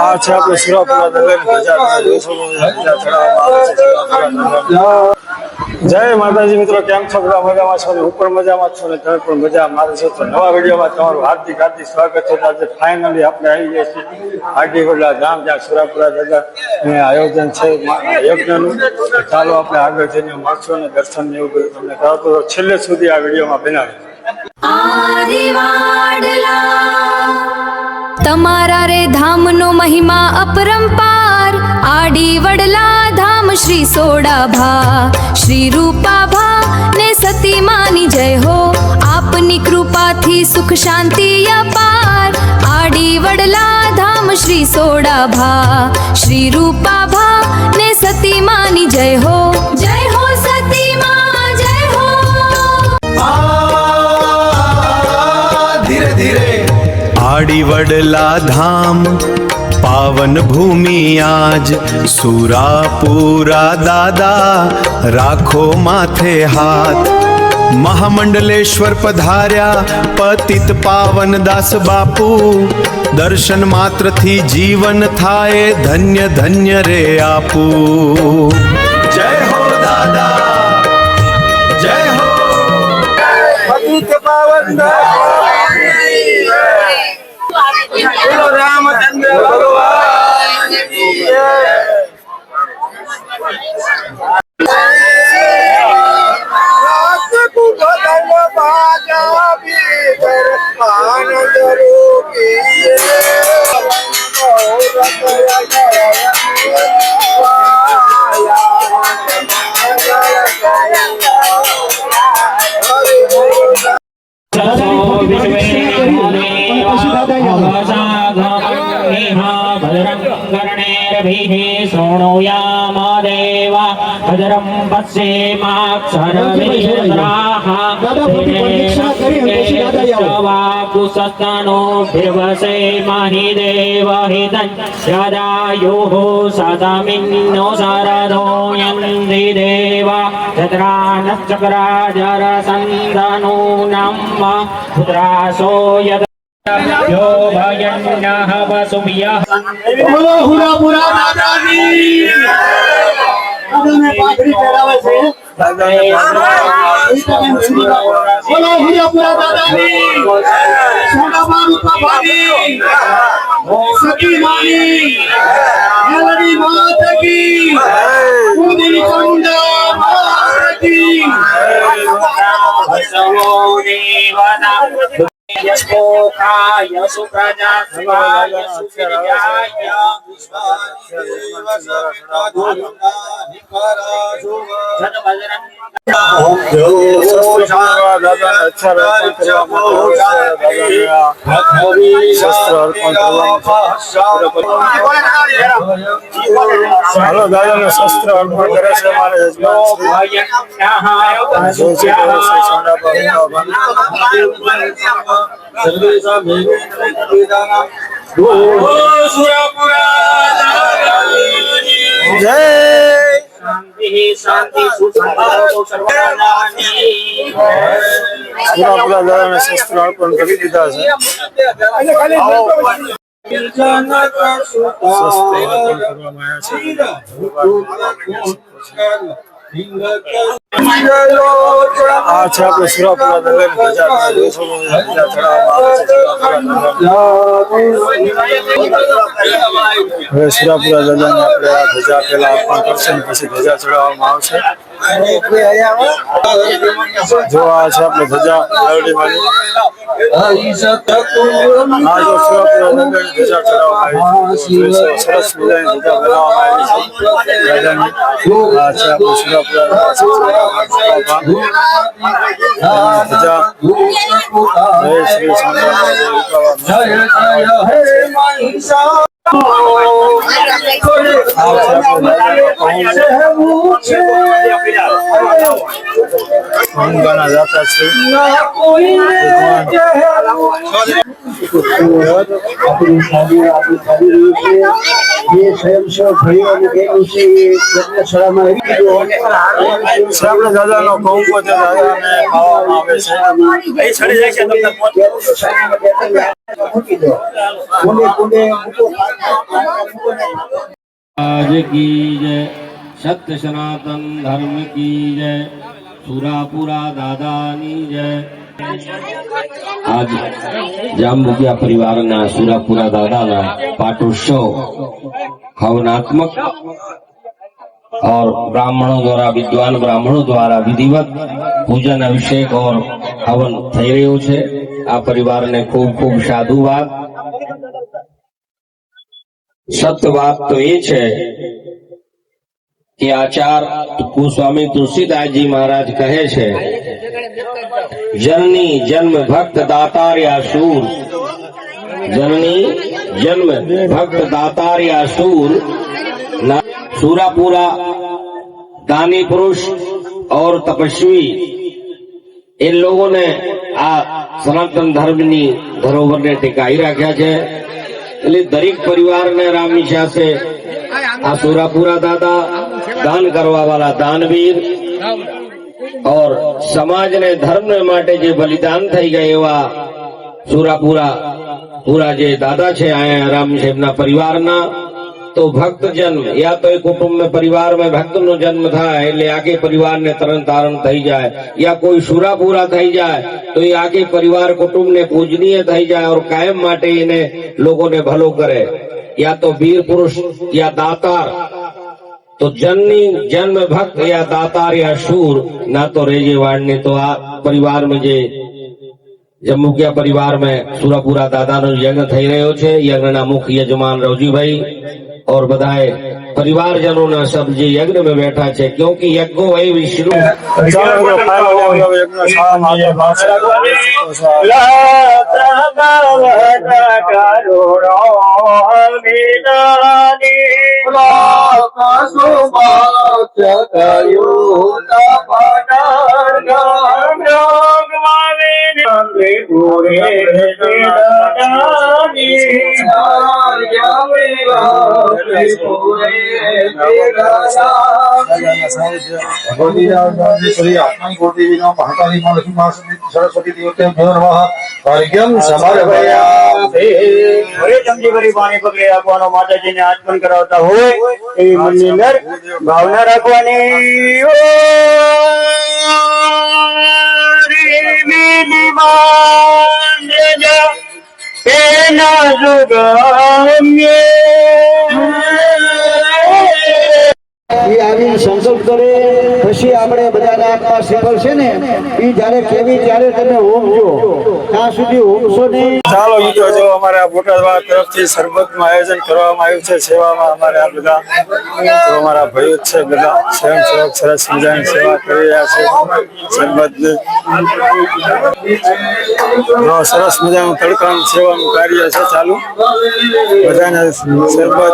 આ છે આપણે સુરાપુરા જય માતાજી મિત્રો, કેમ છો? બધા મજામાં છો ને? ઉપર મજામાં છો ને? તમે પણ મજા મારે છો તો નવા વિડીયોમાં તમારું હાર્દિક હાર્દિક સ્વાગત છે. આજે ફાઇનલી આપણે આવી ગયા છીએ હાટીવડલા ગામ, જ્યાં સુરાપુરા દાદાને આયોજન છે યજ્ઞનું. ચાલો આપણે આગળ જઈને મળશું અને દર્શન એવું બધું તમને કરાવતો છેલ્લે સુધી આ વિડીયોમાં બનાવી. તમારા રે ધામનો મહિમા અપરંપાર, આડી વડલા ધામ શ્રી સોડાભા, શ્રી રૂપાભા ને સતી માની જય હો. આપની કૃપાથી સુખ શાંતિ અપાર, આડી વડલા ધામ શ્રી સોડાભા, શ્રી રૂપાભા ને સતી માની જય હો. જય હો સતી માં જય હો. ધીરે ધીરે આડી વડલા ધામ પાવન ભૂમિ આજ, સુરાપુરા દાદા રાખો માથે હાથ. મહામંડલેશ્વર પધાર્યા પતિત પાવન દાસ બાપુ, દર્શન માત્રથી જીવન થાય ધન્ય ધન્ય રે આપુ. જય હો દાદા જય હો પતિત પાવન રામચંદ્ર ભગવાન કી જય. शृणुयाम देवा भद्रं पश्येमाक्षरविश्राः वाकुशस्तनोभिर्वसे महि देवहितं यदायुः सदमिन्नो शरदो यन्ति देवा चन्द्रानश्चक्राजरसन्दनूनं पुत्रासो यत् यो भयन्नः वसुभ्यः બોલો હુરાપુરા દાદાની. દાદાને પાઘડી પહેરાવે છે. બોલો હુરાપુરા દાદાની. સોનામાં રૂપાભાની સતી માની મેલડી માત કી, કુંડી ચામુંડા માત કી. यशोकाय सुप्रजा शिवाय सुवीर्याय ચાલો દાદાને શસ્ત્ર અર્પણ કરે છે મારે જય शांति સુરાપુરા દાદાને શસ્ત્ર અર્પણ કરી દીધા છે. આ છે આપણે સુરાપુરા દાદાની હવે સુરાપુરા દાદાને આપણે આ ધજા પેલા અર્પણ કરશે ને પછી ધજા ચડાવવામાં આવશે. જો આ છે આપણે ધજા લાવડી વાળી. આ જો સુરાપુરા દાદાની ધજા ચડાવવામાં આવી છે. સરસ મજાની ધજા બનાવવામાં આવી છે દાદાની. આ છે આપણે સુરાપુરા ધજા જય શ્રી અંગાના જાતા છે. આપણે દાદાનો કંકુ દાદાને ખાવામાં આવે છે. आज की जय सत्य सनातन धर्म की जय सुरापुरा दादानी जय आज जांबुकिया परिवारना सुरापुरा दादाना पाटोत्सव हवनात्मक और ब्राह्मणों द्वारा विद्वान ब्राह्मणों द्वारा विधिवत पूजन अभिषेक और हवन થઈ રહ્યો છે। આ પરિવારને ખૂબ ખૂબ સાધુવાદ। सत्य बात तो ये है कि आचार्य गोस्वामी तुलसीदास जी महाराज कहे छे जननी जन्म भक्त दातार या शूर, जननी जन्म भक्त दातार या शूर। सूरापुरा दानी पुरुष और तपस्वी इन लोगों ने आ सनातन धर्म की धरोहर ने टेकाई राख्या है। એટલે દરેક પરિવારને રામની સાથે આ સુરાપુરા દાદા દાન કરવા વાળા દાનવીર और समाज ने धर्म માટે જે બલિદાન થઈ ગયા એવા સુરાપુરા પૂરા જે દાદા છે આયા રામ સાહેબના પરિવારના तो भक्त जन्म या तो एक कुटुंब में परिवार में भक्त नो जन्म था એટલે आगे परिवार ने तरन तारण થઈ જાય या कोई સુરાપુરા થઈ જાય तो ये आगे परिवार कुटुंब ने पूजनीय થઈ જાય और कायम માટે એને લોકોને ભલો કરે या तो वीर पुरुष या दातार। तो जननी जन्म भक्त या दातार या शूर ना तो रेजे वाड़ने। तो आ परिवार में जे जम्मुकिया परिवार में सुरापुरा दादा नो यज्ञ થઈ રહ્યો છે। यज्ञના મુખ્ય યજમાન રવજીભાઈ और बधाए परिवार जनों ने सब जे यज्ञ में बैठा है क्योंकि यज्ञो वही विष्णु सरस्वती देवते પાણી પકડી રાખવાનો માતાજીને આચમન કરાવતા હોય એવી મનની અંદર ભાવના રાખવાની। આવી સંકલ્પ કરે પછી આપણે બધાના આપવા સિફળ છે ને એ જયારે કેવી ત્યારે તમે હોમજો ત્યાં સુધી હોમશો નહીં। ચાલો મિત્રો જો અમારા બોટાદ તરફથી સરબતનું આયોજન કરવામાં આવ્યું છે સેવામાં અમારે આ બધા તો અમારા ભાઈઓ છે બધા સ્વયંસેવક સરસ મજાની સેવા કરી રહ્યા છે। સરબતની સરસ મજાનું તડકાનું સેવાનું કાર્ય છે ચાલુ બધાને સરબત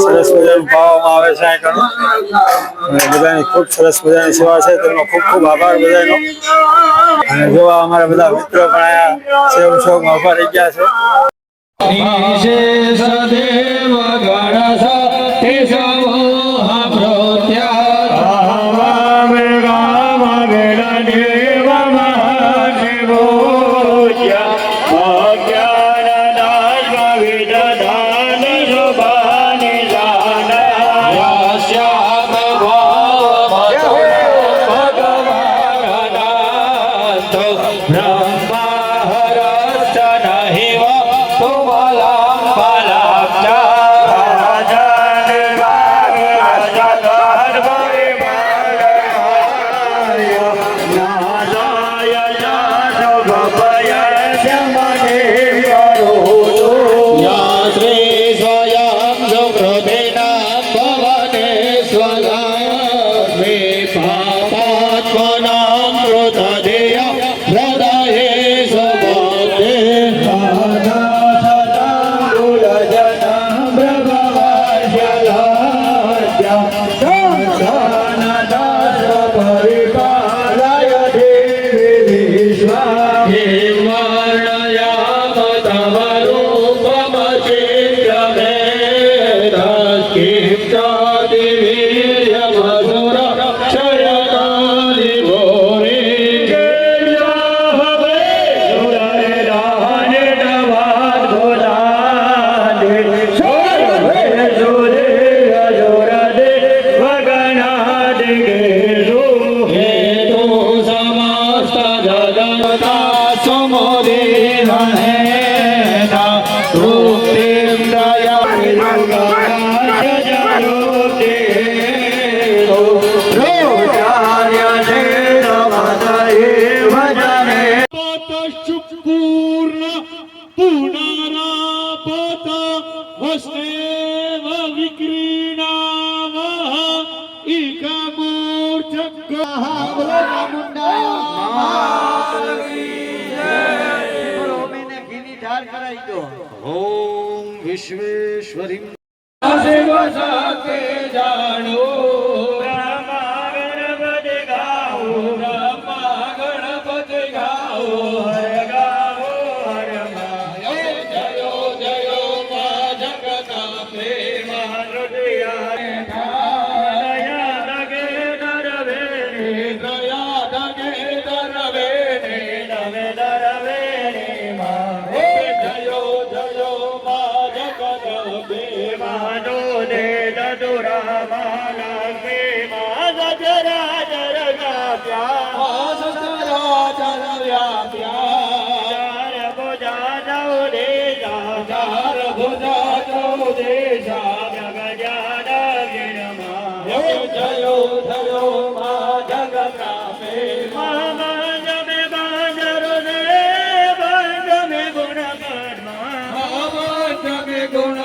સરસ મજાનું પાવામાં આવે છે અહીં ઘણું બધાની ખૂબ સરસ મજાની સેવા છે તેમનો ખૂબ ખૂબ આભાર બધાનો। અને જોવા અમારા બધા મિત્રો પણ આયા સેવશોકમાં ઉભા રહી ગયા છે। વસ્તેવ વિક્રીણામ ઇકામૂર્ચક્રઃ બોલો ચામુંડા માતની જય બોલો મેને ઘીની ઢાળ કરાઈ દો ઓમ વિશ્વેશ્વરી જાણો રમા ગણપતિ ગાઓ રમા ગણપતિ ગાઓ હર ગાઓ હર માયો જયો જયો મા જગદંબે મા દયા દગે દરવે દયા દગે દરવે નવે દરવે મા જયો જયો મા જગદંબે માનો દે દુરા માલા મે મા જરા જરા પ્યા સસરા જરા પ્યા બોજા જાઓ દે જા બોજા જાઓ દે જા જગજાના ગિરમા જયો જયો મા જગદંબે મા જમે બાજરો દે બાજમે ગુણ પદ્મા બાજમે ગુણ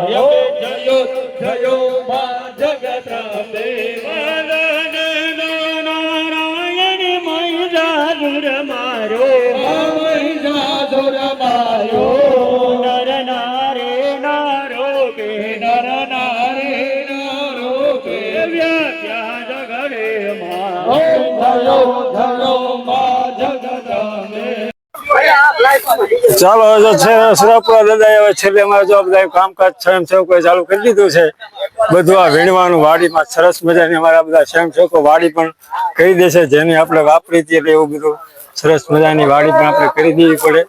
જયો જયો મા જગદંબે નારાયણ મહિષાસુર મારો મહિષાસુર મારો નર નારે નારો કે નર નારે નારો કે વ્યાખ્યા જગડે મા જયો જયો મા જગદંબે ચાલો જો છે સુરાપુરા દાદા હવે છેલ્લે અમારે જો બધા કામકાજ સ્વયંસેવકોએ ચાલુ કરી દીધું છે બધું આ વીણવાનું વાડીમાં સરસ મજાની અમારા બધા સ્વયંસેવકો વાડી પણ કરી દેશે જેની આપણે વાપરી હતી એટલે એવું બધું સરસ મજાની વાડી પણ આપણે કરી દેવી પડે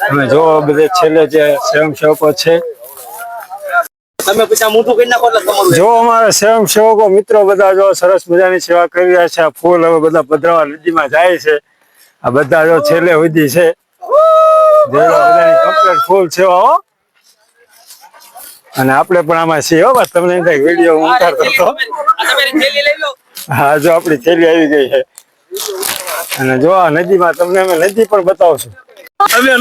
અને જો બધે છેલ્લે જે સ્વયંસેવકો છે જો અમારા સ્વયંસેવકો મિત્રો બધા જો સરસ મજાની સેવા કરી રહ્યા છે આ ફૂલ હવે બધા પધરાવા નદીમાં જાય છે આ બધા જો છેલ્લે સુધી છે બધાની કમ્પ્લીટ ફૂલ સેવા હો અને આપણે પણ આમાં છીએ હો બસ તમને કઈ વિડીયો ઉતારતો હતો હા જો આપણી થેલી આવી ગઈ છે અને જો આ નદીમાં તમને અમે નદી પણ બતાવશું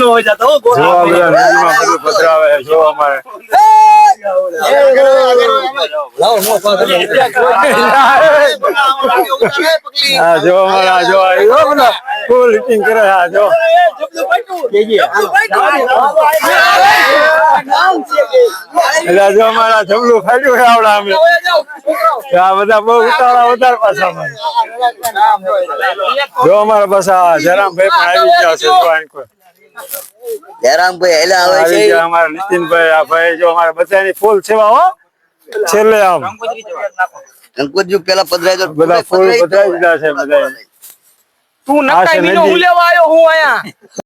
જો આ બધા નદીમાં બધું પધરાવે છે જો અમારે હા જો અમારા જો આવ્યો બધા ફૂલ હિટિંગ કરે હા જો એટલે જો અમારા જમલું ફાટ્યું છે આવડા અમે આ બધા બહુ ઉતાવળા વધારે પાછા અમારે જો અમારા પાછા જરામભાઈ પણ આવી ગયા છે જયરામભાઈ હેલા આવે આવી છે ગયા અમારા નીતિનભાઈ આ ભાઈ જો અમારા બધાની ફૂલ સેવા હો છેલ્લે આમ અંકુરજી પેલા પધરાઈ દો બધા ફૂલ પધરાઈ દીધા છે બધા તું આ છે નકાઈ મીનો નદી. હું લેવા આવ્યો હું આયા